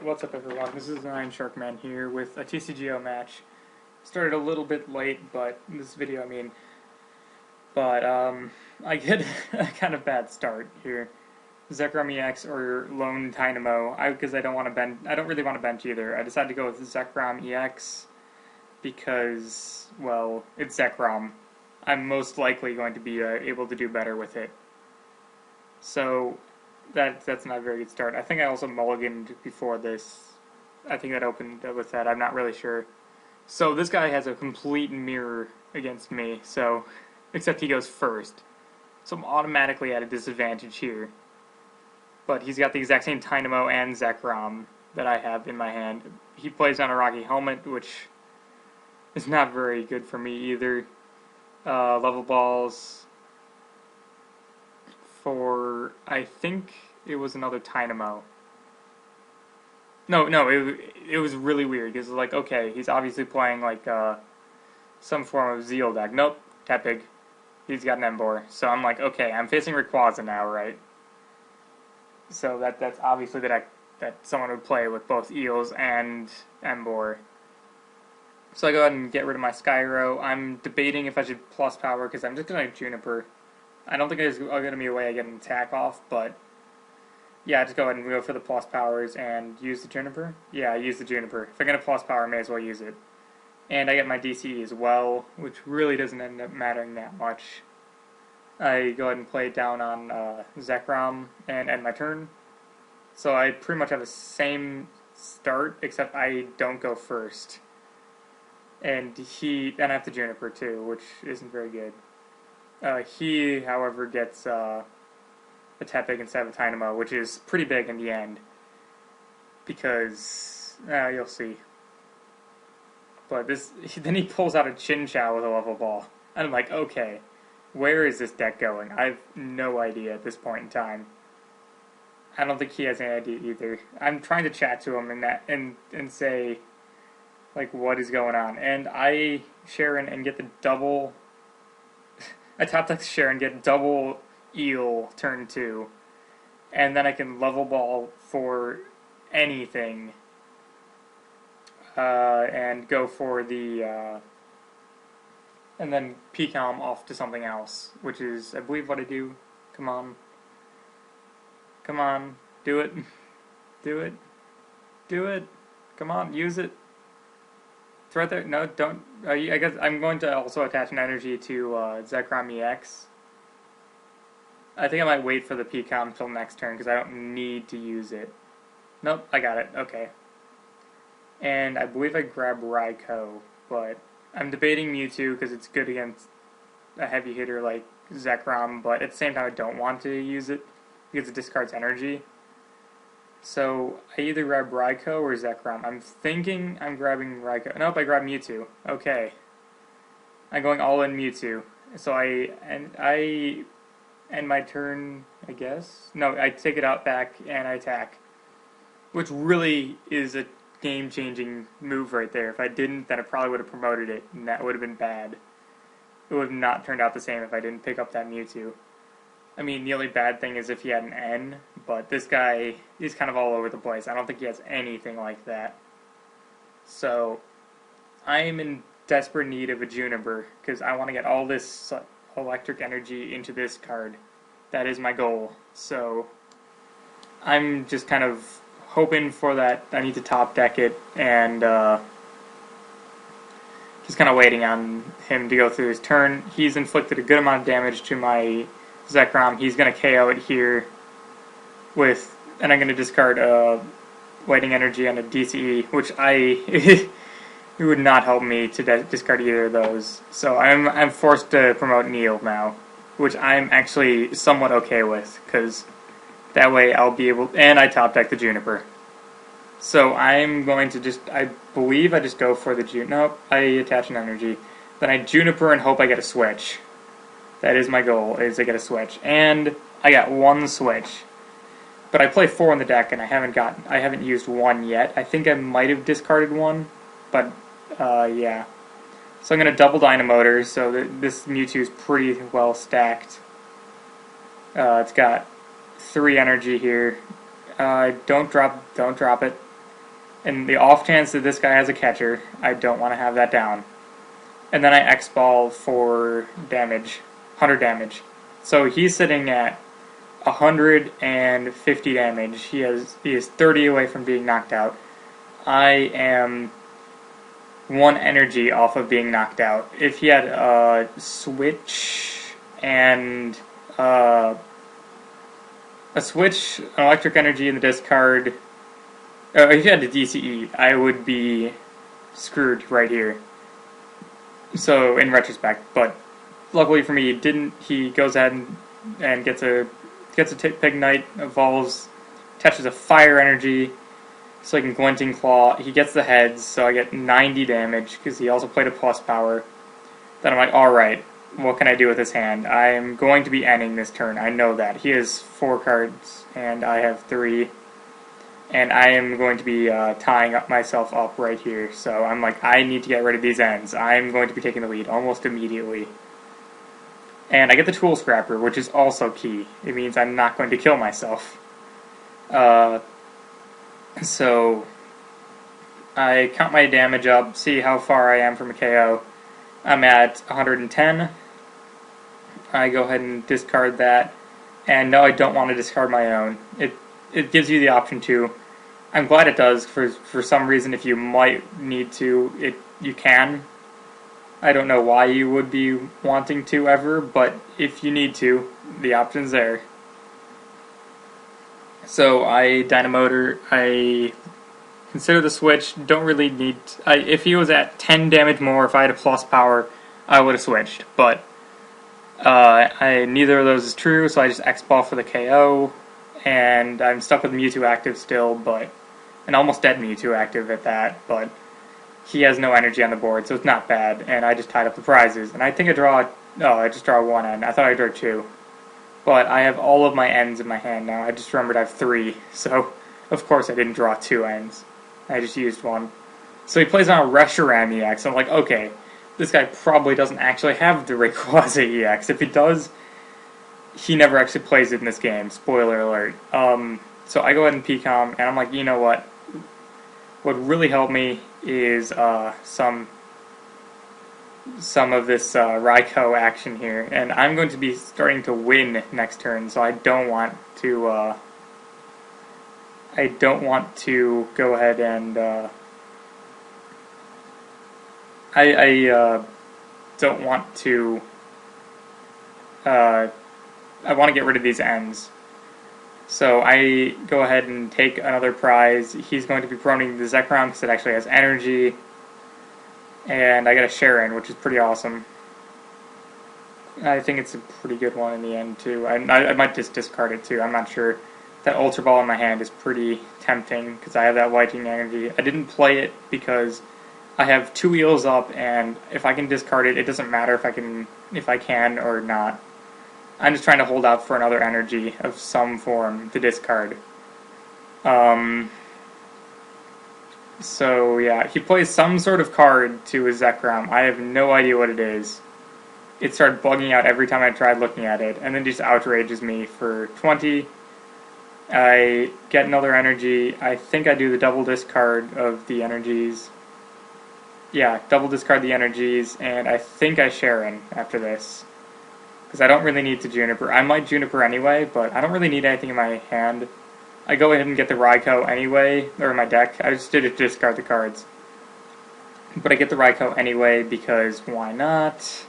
what's up everyone? This is Iron Shark Man here with a TCGO match. Started a little bit late, but this video, I get a kind of bad start here. Zekrom EX or Lone Dynamo, because I don't want to bench. I don't really want to bench either. I decided to go with Zekrom EX because, well, it's Zekrom. I'm most likely going to be able to do better with it. So that's not a very good start. I think I also mulliganed before this. I think that opened with that. I'm not really sure. So this guy has a complete mirror against me. So, except he goes first. So I'm automatically at a disadvantage here. But he's got the exact same Dynamo and Zekrom that I have in my hand. He plays on a Rocky Helmet, which is not very good for me either. Level balls for, I think it was another Dynamo. No, it was really weird, because like, okay, he's obviously playing like some form of Zeal deck. Nope, Tepig. He's got an Embor. So I'm like, okay, I'm facing Rayquaza now, right? So that's obviously the deck that someone would play with both Eels and Embor. So I go ahead and get rid of my Skyro. I'm debating if I should plus power, because I'm just going to Juniper. I don't think there's going to be a way I get an attack off, but yeah, just go ahead and go for the plus powers and use the Juniper. Yeah, I use the Juniper. If I'm going to plus power, I may as well use it. And I get my DCE as well, which really doesn't end up mattering that much. I go ahead and play it down on Zekrom and end my turn. So I pretty much have the same start, except I don't go first. And I have the Juniper too, which isn't very good. He, however, gets a Tepig instead of a Dynamo, which is pretty big in the end. Because, you'll see. But then he pulls out a Chinchou with a level ball. And I'm like, okay, where is this deck going? I have no idea at this point in time. I don't think he has any idea either. I'm trying to chat to him and say, like, what is going on. And I Sharon and get the double... I top deck Sharon, get double Eel turn 2. And then I can level ball for anything. And go for the... and then P-Calm off to something else. Which is, I believe, what I do. Come on. Come on. Do it. Do it. Do it. Come on. Use it. It's right there. No, don't. I guess I'm going to also attach an energy to Zekrom EX. I think I might wait for the P-Calm until next turn because I don't need to use it. Nope, I got it. Okay. And I believe I grab Raikou, but I'm debating Mewtwo because it's good against a heavy hitter like Zekrom, but at the same time I don't want to use it because it discards energy. So I either grab Raikou or Zekrom. I'm thinking I'm grabbing Raikou. Nope, I grab Mewtwo. Okay. I'm going all in Mewtwo. So I end my turn, I guess. No, I take it out back and I attack. Which really is a game-changing move right there. If I didn't, then I probably would have promoted it, and that would have been bad. It would have not turned out the same if I didn't pick up that Mewtwo. I mean, the only bad thing is if he had an N, but this guy is kind of all over the place. I don't think he has anything like that. So, I am in desperate need of a Juniper, because I want to get all this electric energy into this card. That is my goal. So, I'm just kind of hoping for that. I need to top deck it, and just kind of waiting on him to go through his turn. He's inflicted a good amount of damage to my Zekrom. He's going to KO it here and I'm going to discard Waiting Energy and a DCE, which it would not help me to discard either of those. So I'm forced to promote Neil now, which I'm actually somewhat okay with, because that way I'll be able, and I top deck the Juniper. So I'm going to I believe I just go for the nope, I attach an energy. Then I Juniper and hope I get a switch. That is my goal, is to get a switch. And I got one switch. But I play 4 in the deck and I haven't used one yet. I think I might have discarded one, but yeah. So I'm going to double Dynamotor, so this Mewtwo is pretty well stacked. It's got 3 energy here. Don't drop it. And the off chance that this guy has a catcher, I don't want to have that down. And then I X-ball for damage, 100 damage. So he's sitting at 150 damage. He is 30 away from being knocked out. I am 1 energy off of being knocked out. If he had a switch and a switch, an electric energy in the discard, if he had a DCE, I would be screwed right here. So in retrospect, but luckily for me, he didn't. He goes ahead and gets a Pignite, evolves, attaches a fire energy, so I can Glinting Claw. He gets the heads, so I get 90 damage because he also played a plus power. Then I'm like, all right, what can I do with this hand? I am going to be ending this turn. I know that he has 4 cards and I have 3. And I am going to be tying myself up right here. So I'm like, I need to get rid of these ends. I'm going to be taking the lead almost immediately. And I get the Tool Scrapper, which is also key. It means I'm not going to kill myself. So I count my damage up, see how far I am from a KO. I'm at 110. I go ahead and discard that. And no, I don't want to discard my own. It gives you the option to. I'm glad it does. For some reason, if you might need to, you can. I don't know why you would be wanting to ever, but if you need to, the option's there. So I Dynamotor. I consider the switch. Don't really need. If he was at 10 damage more, if I had a plus power, I would have switched. But neither of those is true, so I just X-ball for the KO. And I'm stuck with Mewtwo active still, but an almost dead Mewtwo active at that, but he has no energy on the board, so it's not bad, and I just tied up the prizes. And I think I just draw 1 end. I thought I drew 2. But I have all of my ends in my hand now. I just remembered I have 3, so of course I didn't draw 2 ends. I just used 1. So he plays on a Reshiram EX, so I'm like, okay, this guy probably doesn't actually have the Rayquaza EX. If he does, he never actually plays it in this game. Spoiler alert. So I go ahead and PCOM, and I'm like, you know what? What really helped me is some of this Raikou action here, and I'm going to be starting to win next turn. So I don't want to. I don't want to go ahead and. I don't want to. I want to get rid of these ends. So I go ahead and take another prize. He's going to be proning the Zekrom because it actually has energy. And I get a Sharon, which is pretty awesome. I think it's a pretty good one in the end, too. I might just discard it, too. I'm not sure. That Ultra Ball in my hand is pretty tempting because I have that Lightning energy. I didn't play it because I have 2 Eels up, and if I can discard it, it doesn't matter if I can or not. I'm just trying to hold out for another energy of some form to discard. So yeah, he plays some sort of card to his Zekrom. I have no idea what it is. It started bugging out every time I tried looking at it, and then just outrages me for 20. I get another energy. I think I do the double discard of the energies. Yeah, double discard the energies, and I think I Sharon after this. Because I don't really need to Juniper. I might Juniper anyway, but I don't really need anything in my hand. I go ahead and get the Raikou anyway, or in my deck. I just did it to discard the cards. But I get the Raikou anyway because why not?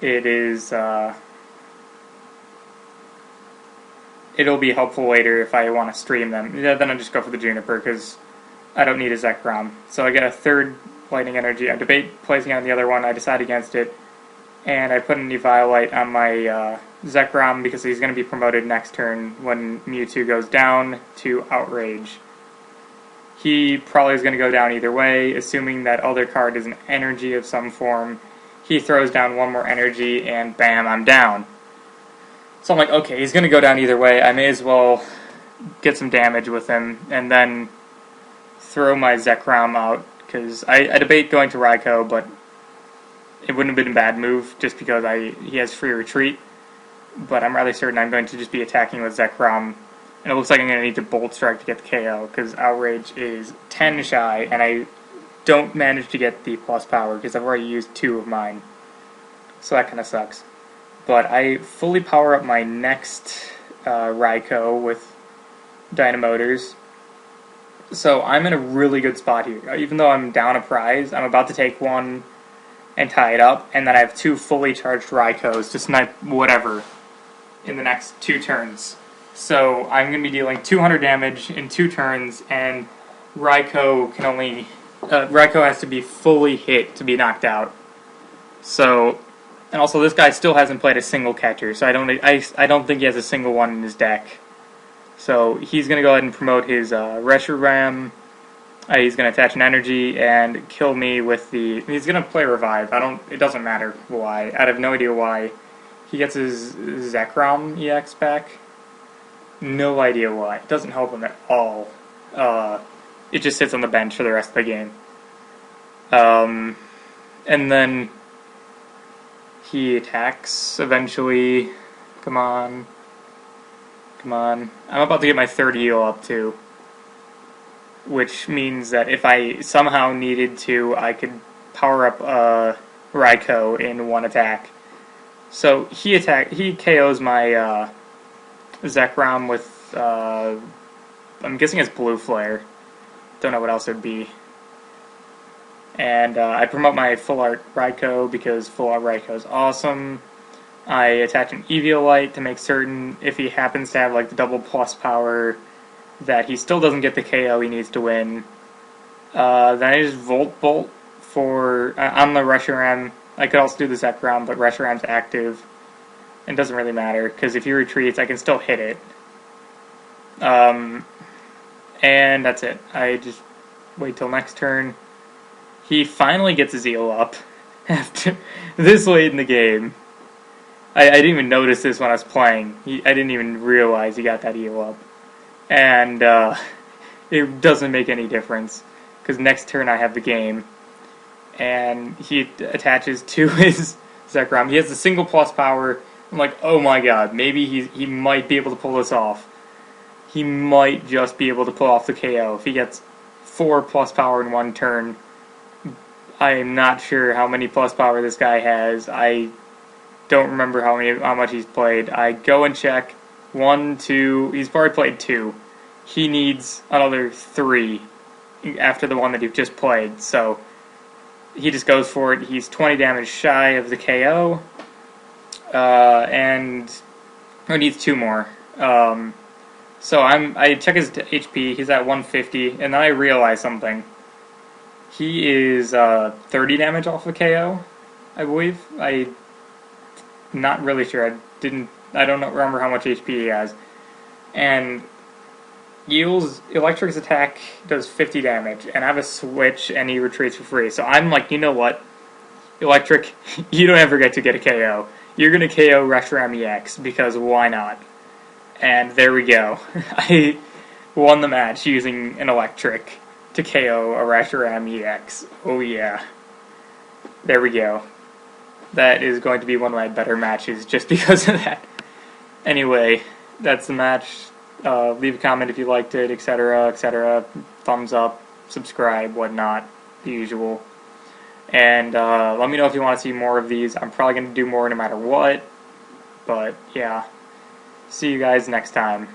It is, it'll be helpful later if I want to stream them. Yeah, then I just go for the Juniper because I don't need a Zekrom. So I get a third Lightning Energy. I debate placing it on the other one. I decide against it. And I put an Eviolite on my Zekrom because he's going to be promoted next turn when Mewtwo goes down to Outrage. He probably is going to go down either way, assuming that other card is an energy of some form. He throws down 1 more energy, and bam, I'm down. So I'm like, okay, he's going to go down either way. I may as well get some damage with him, and then throw my Zekrom out, because I debate going to Raikou, but it wouldn't have been a bad move, just because he has free retreat. But I'm rather certain I'm going to just be attacking with Zekrom And it looks like I'm going to need to Bolt Strike to get the KO, because Outrage is 10 shy, and I don't manage to get the plus power, because I've already used 2 of mine. So that kind of sucks. But I fully power up my next Raikou with Dynamotors. So I'm in a really good spot here. Even though I'm down a prize, I'm about to take one and tie it up, and then I have 2 fully charged Raikous to snipe whatever in the next 2 turns. So I'm going to be dealing 200 damage in 2 turns, and Raikou can only... Raikou has to be fully hit to be knocked out. So... And also, this guy still hasn't played a single catcher, so I don't think he has a single one in his deck. So he's going to go ahead and promote his Reshiram. He's going to attach an energy and kill me with the... He's going to play Revive. It doesn't matter why. I have no idea why. He gets his Zekrom EX back. No idea why. It doesn't help him at all. It just sits on the bench for the rest of the game. And then he attacks eventually. Come on. Come on. I'm about to get my 3rd heal up too. Which means that if I somehow needed to, I could power up Raikou in 1 attack. So he KOs my Zekrom with, I'm guessing it's Blue Flare. Don't know what else it would be. And I promote my Full Art Raikou because Full Art Raikou is awesome. I attach an Eviolite to make certain if he happens to have like the double plus power that he still doesn't get the KO he needs to win. Then I just Volt Bolt for on the Reshiram. I could also do the Zekrom, but Reshiram's active. It doesn't really matter because if he retreats, I can still hit it. And that's it. I just wait till next turn. He finally gets his Zeal up after this late in the game. I didn't even notice this when I was playing. I didn't even realize he got that heal up. And it doesn't make any difference, because next turn I have the game. And he attaches to his Zekrom. He has the single plus power. I'm like, oh my god, maybe he might be able to pull this off. He might just be able to pull off the KO. If he gets 4 plus power in 1 turn, I am not sure how many plus power this guy has. I don't remember how much he's played. I go and check. 1, 2. He's already played 2. He needs another 3 after the one that you've just played. So he just goes for it. He's 20 damage shy of the KO, and he needs 2 more. So I check his HP. He's at 150, and then I realize something. He is 30 damage off of KO, I believe. I'm not really sure. I don't remember how much HP he has. And Zeels' Electric's attack does 50 damage, and I have a switch, and he retreats for free. So I'm like, you know what? Electric, you don't ever get to get a KO. You're going to KO Reshiram EX, because why not? And there we go. I won the match using an Electric to KO a Reshiram EX. Oh yeah. There we go. That is going to be one of my better matches just because of that. Anyway, that's the match. Leave a comment if you liked it, etc., etc. Thumbs up, subscribe, whatnot, the usual. And let me know if you want to see more of these. I'm probably going to do more no matter what. But yeah. See you guys next time.